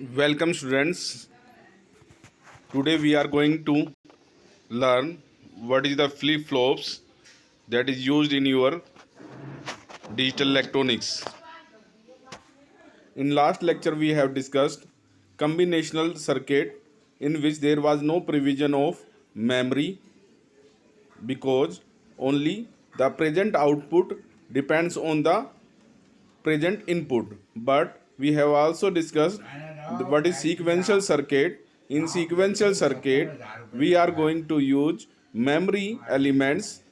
Welcome students. Today we are going to learn what is the flip-flops that is used in your digital electronics. In last lecture we have discussed combinational circuit in which there was no provision of memory because only the present output depends on the present input. But we have also discussed what is sequential circuit. In sequential circuit we are going to use memory elements.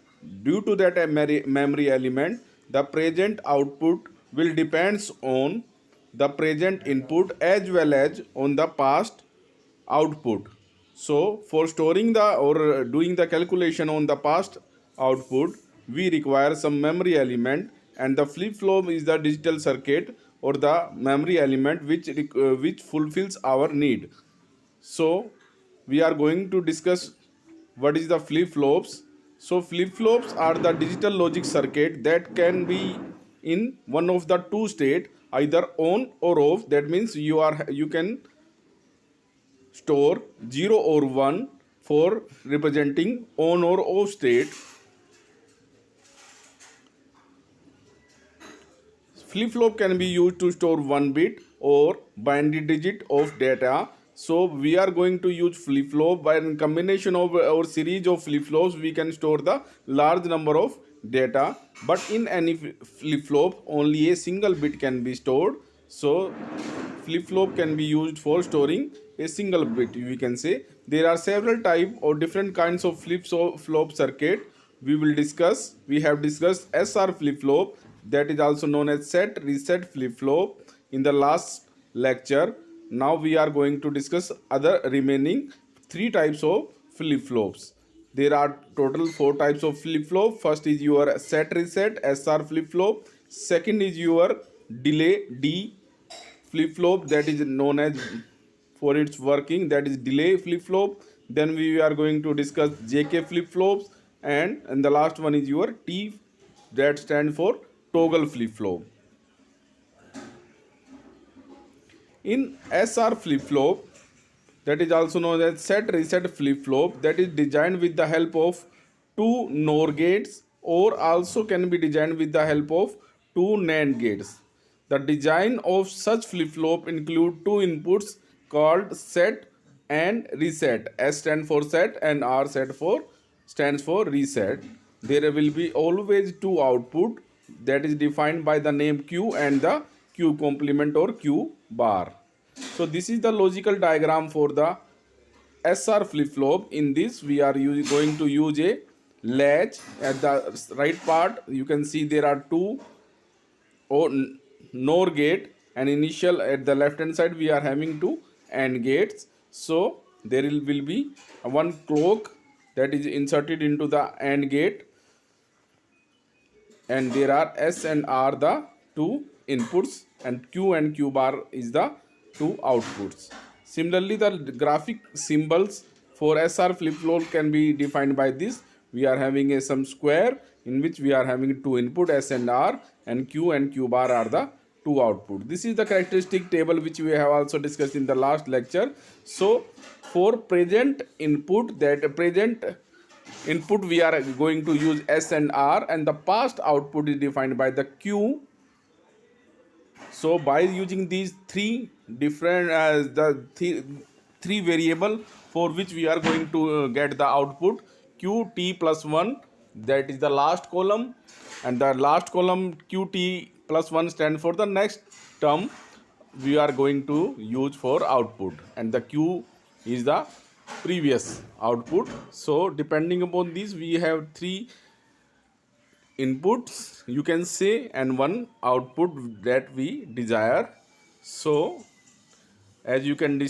Due to that memory element, the present output will depends on the present input as well as on the past output. So for storing the or doing the calculation on the past output, we require some memory element, and the flip flop is the digital circuit or the memory element which fulfills our need. So we are going to discuss what is the flip flops. So flip flops are the digital logic circuit that can be in one of the two state, either on or off. That means you can store 0 or 1 for representing on or off state. Flip flop can be used to store 1 bit or binary digit of data. So we are going to use flip flop. By a combination of or series of flip flops we can store the large number of data, but in any flip flop only a single bit can be stored. So flip flop can be used for storing a single bit. We can say there are several type or different kinds of flip flop circuit. We have discussed SR flip flop, that is also known as set reset flip flop, in the last lecture. Now we are going to discuss other remaining three types of flip flops. There are total four types of flip flop. First is your set reset SR flip flop. Second is your delay D flip flop, that is known as, for its working, that is delay flip flop. Then we are going to discuss JK flip flops, and the last one is your T, that stands for toggle flip flop. In SR flip flop, that is also known as set reset flip flop, that is designed with the help of two NOR gates, or also can be designed with the help of two NAND gates. The design of such flip flop include two inputs called set and reset. S stands for set and R stands for reset. There will be always two output, that is defined by the name Q and the Q complement or Q bar. So this is the logical diagram for the SR flip flop. In this we are going to use a latch. At the right part you can see there are two NOR gate, and initial at the left hand side we are having two AND gates. So there will be one clock that is inserted into the AND gate, and there are S and R the two inputs, and Q and Q bar is the two outputs. Similarly, the graphic symbols for SR flip flop can be defined by this. We are having a some square in which we are having two input S and R, and Q bar are the two output. This is the characteristic table which we have also discussed in the last lecture. So for present input, that present input we are going to use S and R, and the past output is defined by the Q. So by using these three different three variable for which we are going to get the output Qt plus 1, that is the last column, and the last column Qt plus 1 stand for the next term we are going to use for output, and the Q is the previous output. So depending upon this we have three inputs, you can say, and one output that we desire. So as you can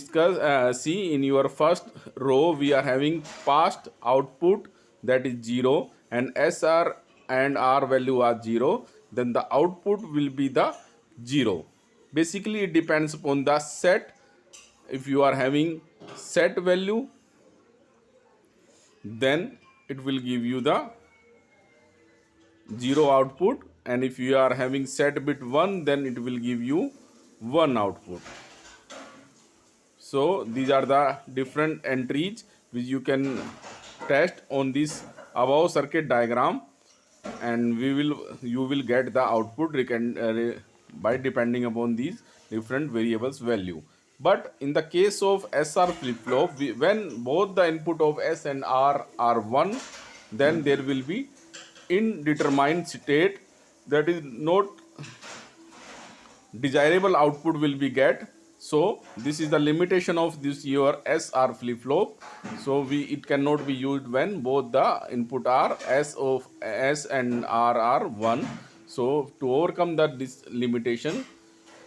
see in your first row we are having past output, that is 0, and SR and R value are 0, then the output will be the 0. Basically it depends upon the set. If you are having set value, then it will give you the 0 output, and if you are having set bit 1, then it will give you 1 output. So these are the different entries which you can test on this above circuit diagram, and you will get the output by depending upon these different variables value. But in the case of SR flip flop, when both the input of S and R are 1, then there will be indeterminate state, that is not desirable output will be get. So this is the limitation of this your SR flip flop. So it cannot be used when both the input are S and R are 1. So to overcome this limitation,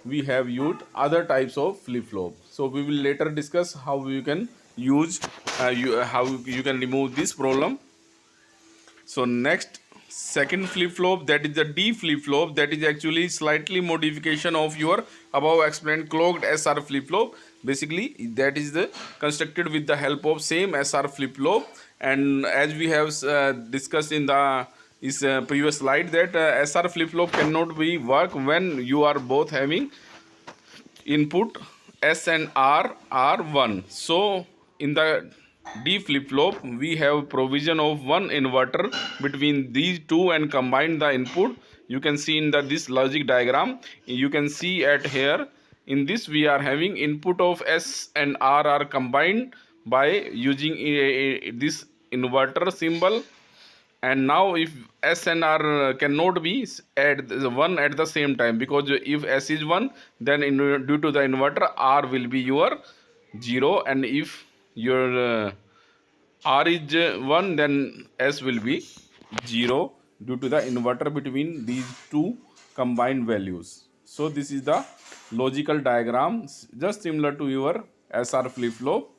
we have used other types of flip flop. So we will later discuss how you can use how you can remove this problem. So next, second flip flop, that is the D flip flop, that is actually slightly modification of your above explained clocked SR flip flop. Basically that is the constructed with the help of same SR flip flop, and as we have discussed in the previous slide, that SR flip flop cannot be work when you are both having input S and R are 1. So in the D flip flop we have provision of one inverter between these two and combine the input. You can see in this logic diagram, you can see at here, in this we are having input of S and R are combined by using this inverter symbol. And now if S and R cannot be at the 1 at the same time, because if S is 1, then due to the inverter R will be your 0, and if your R is 1, then S will be 0 due to the inverter between these two combined values. So this is the logical diagram, just similar to your SR flip flop.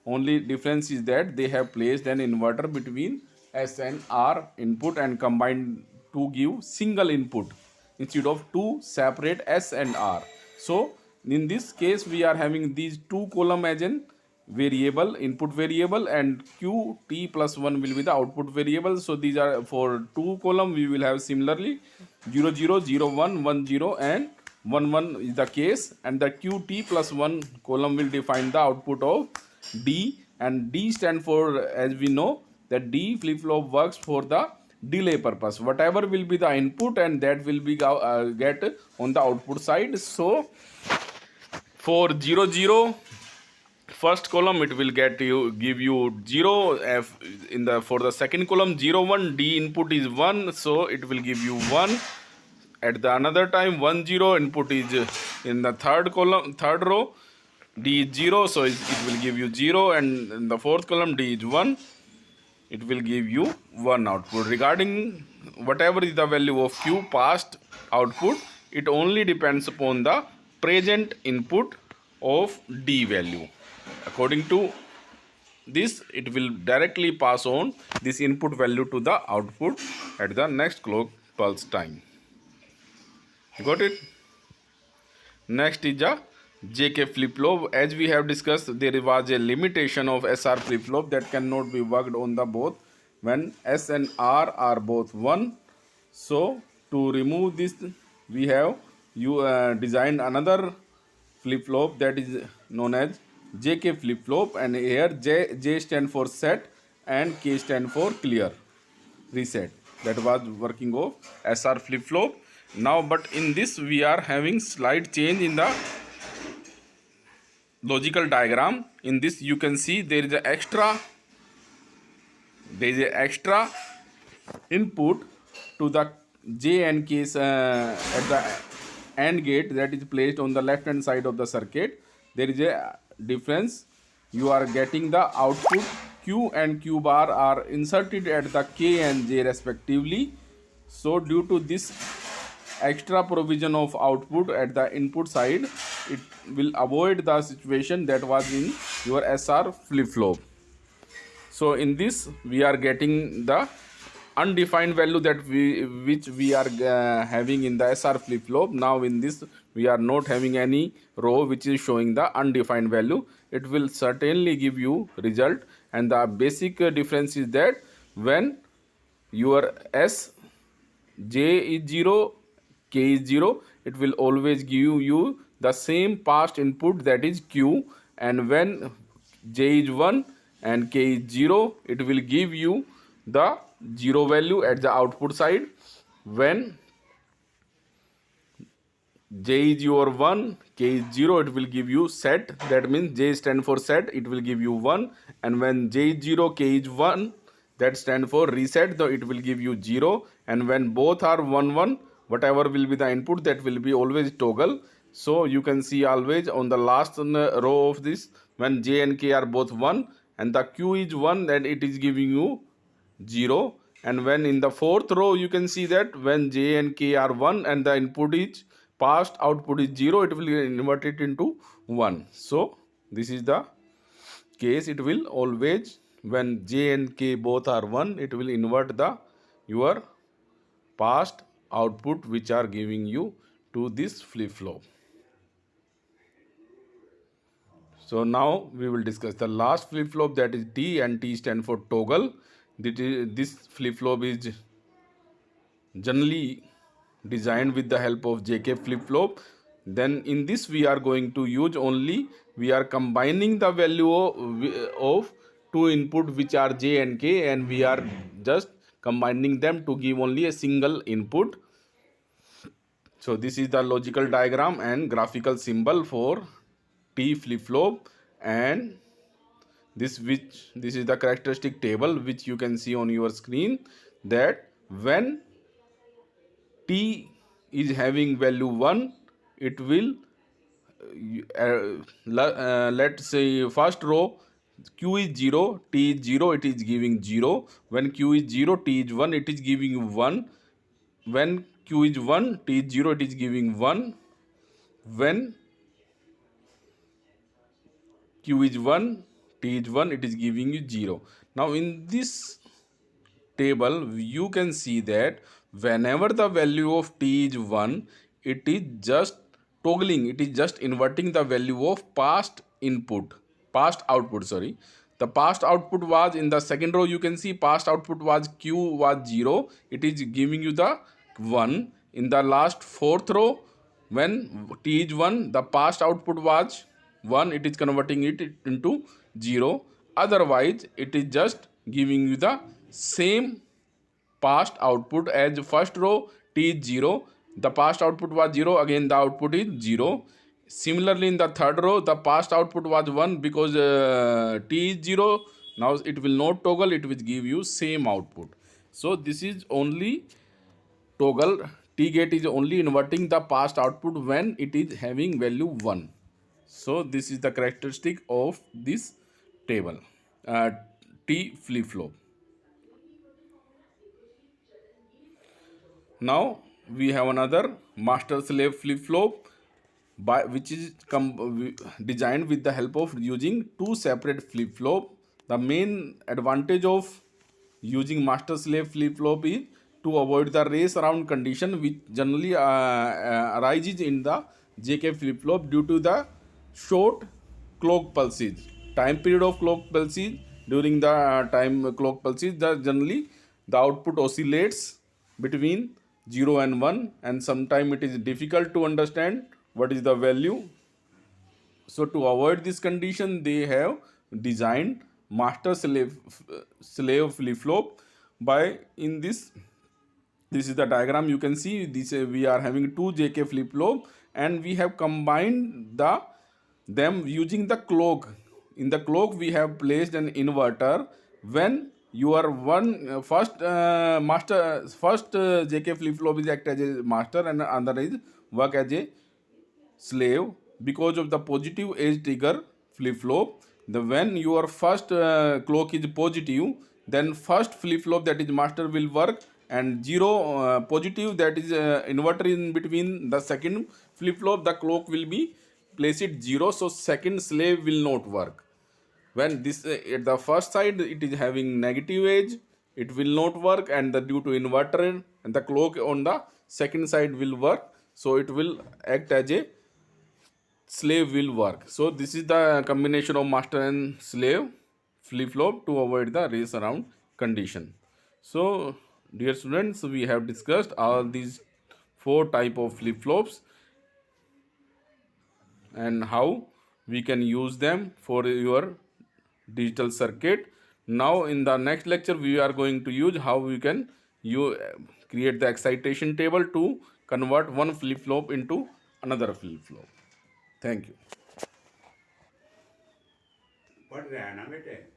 Only difference is that they have placed an inverter between S and R input and combined to give single input instead of two separate S and R. So in this case we are having these two column as an variable, input variable, and qt plus 1 will be the output variable. So these are for two column, we will have similarly 0 0 0 1 1 0 and 1 1 is the case, and the qt plus 1 column will define the output of D, and D stand for, as we know, that D flip flop works for the delay purpose. Whatever will be the input, and that will be get on the output side. So for 0 0 first column, it will give you 0. In the for the second column 0 1, D input is 1, so it will give you 1. At the another time 1 0 input is in the third row, D is 0, so it will give you 0, and in the fourth column D is 1, it will give you 1 output. Regarding whatever is the value of Q past output, it only depends upon the present input of D value. According to this, it will directly pass on this input value to the output at the next clock pulse time. Got it? Next is a JK flip flop. As we have discussed, there was a limitation of SR flip flop that cannot be worked on the both when S and R are both 1. So to remove this, we have designed another flip flop that is known as JK flip flop, and here J stand for set and K stand for clear, reset. That was working of SR flip flop. Now, but in this we are having slight change in the logical diagram. In this you can see there is an extra input to the J and K at the AND gate that is placed on the left hand side of the circuit. There is a difference. You are getting the output Q and Q bar are inserted at the K and J respectively. So due to this extra provision of output at the input side, it will avoid the situation that was in your SR flip flop. So in this we are getting the undefined value that which we are having in the SR flip flop. Now in this we are not having any row which is showing the undefined value. It will certainly give you result, and the basic difference is that when your J is 0, K is 0, it will always give you the same past input, that is Q, and when J is 1 and K is 0, it will give you the 0 value at the output side. When J is your 1, K is 0, it will give you set. That means J stand for set, it will give you 1. And when J is 0, K is 1, that stand for reset, though it will give you 0. And when both are 1, 1, whatever will be the input, that will be always toggle. So you can see always on the last row of this, when J and K are both 1 and the Q is 1, then it is giving you 0. And when in the fourth row you can see that when J and K are 1 and the input is passed, output is 0, it will convert it into 1. So this is the case. It will always, when J and K both are 1, it will invert the your past output which are giving you to this flip flop. So now we will discuss the last flip flop, that is T, and T stand for toggle. This flip flop is generally designed with the help of JK flip flop. Then in this we are going to use only, we are combining the value of two input which are J and K, and we are just combining them to give only a single input. So this is the logical diagram and graphical symbol for T flip flop, and this is the characteristic table which you can see on your screen, that when T is having value 1, it will let's say first row Q is 0, T is 0, it is giving 0. When Q is 0, T is 1, it is giving 1. When Q is 1, T is 0, it is giving 1. When Q is 1, T is 1, it is giving you 0. Now in this table you can see that whenever the value of T is 1, it is just toggling, it is just inverting the value of past output, sorry. The past output was in the second row, you can see past output was Q was 0, it is giving you the 1. In the last fourth row, when T is 1, the past output was 1, it is converting it into 0. Otherwise it is just giving you the same past output as first row. T is 0, the past output was 0, again the output is 0. Similarly in the third row, the past output was 1, because T is 0, now it will not toggle, it will give you same output. So this is only toggle, T gate is only inverting the past output when it is having value 1. So this is the characteristic of this table, T flip flop. Now we have another master slave flip flop, by which is designed with the help of using two separate flip flop. The main advantage of using master slave flip flop is to avoid the race around condition which generally arises in the JK flip flop due to the short clock pulses, time period of clock pulses. During the time clock pulses, the generally the output oscillates between 0 and 1, and sometimes it is difficult to understand what is the value. So to avoid this condition, they have designed master slave flip flop. By in this is the diagram, you can see this, we are having two JK flip flop, and we have combined them using the clock. In the clock we have placed an inverter. When your first JK flip flop is act as a master and another is work as a slave, because of the positive edge trigger flip flop. The when your first clock is positive, then first flip flop, that is master, will work, and 0 positive, that is inverter in between the second flip flop, the clock will be place it 0, so second slave will not work. When this at the first side it is having negative edge, it will not work, and the due to inverter and the clock on the second side will work, so it will act as a slave will work. So this is the combination of master and slave flip flop to avoid the race around condition. So dear students, we have discussed all these four type of flip flops and how we can use them for your digital circuit. Now in the next lecture we are going to use how we can create the excitation table to convert one flip flop into another flip flop. Thank you. पढ़ रहे हैं ना बेटे?